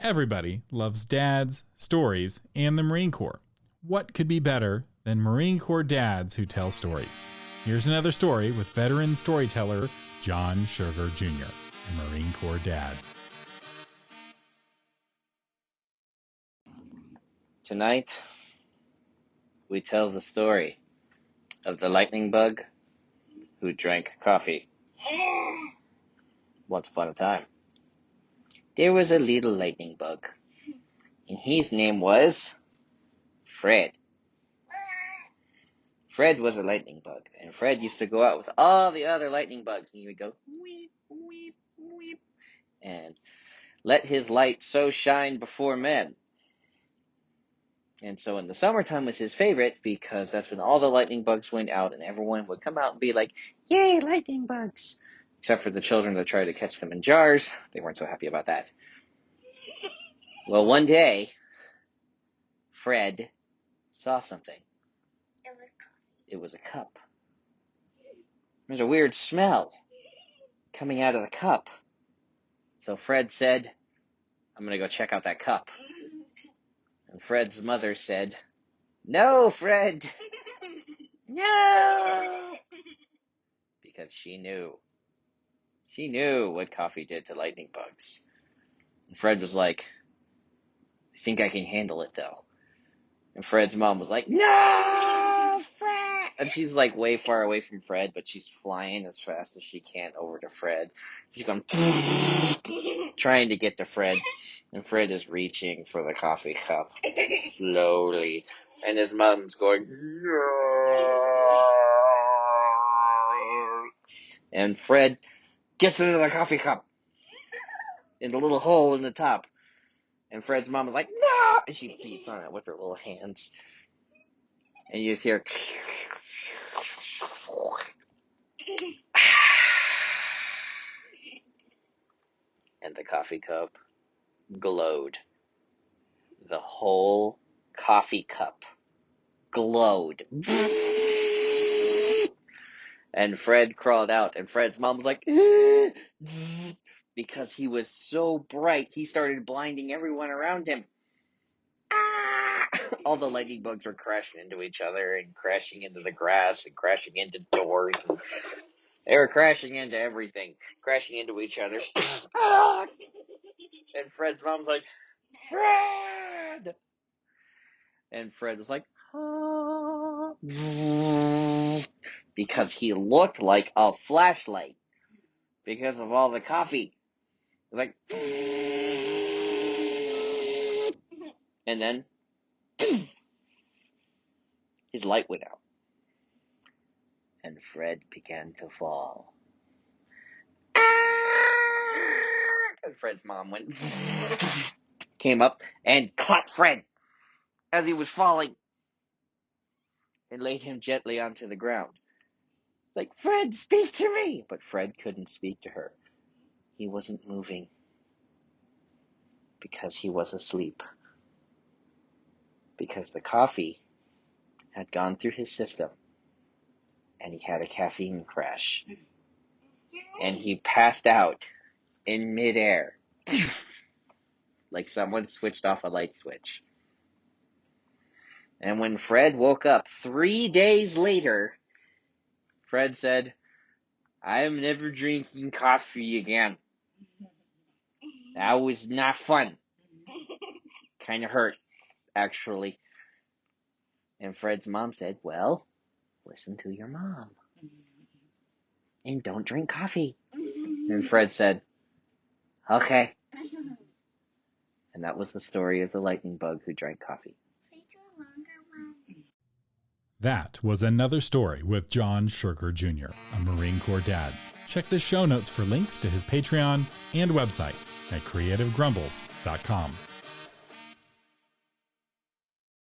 Everybody loves dads, stories, and the Marine Corps. What could be better than Marine Corps dads who tell stories? Here's another story with veteran storyteller John Sugar Jr., a Marine Corps dad. Tonight, we tell the story of the lightning bug who drank coffee. Once upon a time, there was a little lightning bug, and his name was Fred. Fred was a lightning bug, and Fred used to go out with all the other lightning bugs, and he would go, weep, weep, weep, and let his light so shine before men. And so in the summertime was his favorite because that's when all the lightning bugs went out and everyone would come out and be like, yay, lightning bugs! Except for the children that tried to catch them in jars. They weren't so happy about that. Well, one day, Fred saw something. It was a cup. There's a weird smell coming out of the cup. So Fred said, I'm going to go check out that cup. And Fred's mother said, no, Fred! No! Because she knew. She knew what coffee did to lightning bugs. And Fred was like, I think I can handle it, though. And Fred's mom was like, no, Fred! And she's like way far away from Fred, but she's flying as fast as she can over to Fred. She's going, trying to get to Fred. And Fred is reaching for the coffee cup slowly. And his mom's going, no. And Fred gets into the coffee cup in the little hole in the top. And Fred's mom is like, no! And she beats on it with her little hands. And you just hear, and the coffee cup glowed. The whole coffee cup glowed. And Fred crawled out, and Fred's mom was like, because he was so bright, he started blinding everyone around him. All the lightning bugs were crashing into each other and crashing into the grass and crashing into doors. And they were crashing into everything, crashing into each other. And Fred's mom's like, Fred! And Fred was like, because he looked like a flashlight because of all the coffee. It was like, and then his light went out. And Fred began to fall. And Fred's mom came up and caught Fred as he was falling and laid him gently onto the ground. Like, Fred, speak to me! But Fred couldn't speak to her. He wasn't moving because he was asleep. Because the coffee had gone through his system and he had a caffeine crash. And he passed out in midair like someone switched off a light switch. And when Fred woke up 3 days later, Fred said, I am never drinking coffee again. That was not fun. Kind of hurt, actually. And Fred's mom said, well, listen to your mom. And don't drink coffee. And Fred said, okay. And that was the story of the lightning bug who drank coffee. That was another story with John Sugar Jr., a Marine Corps dad. Check the show notes for links to his Patreon and website at creativegrumbles.com.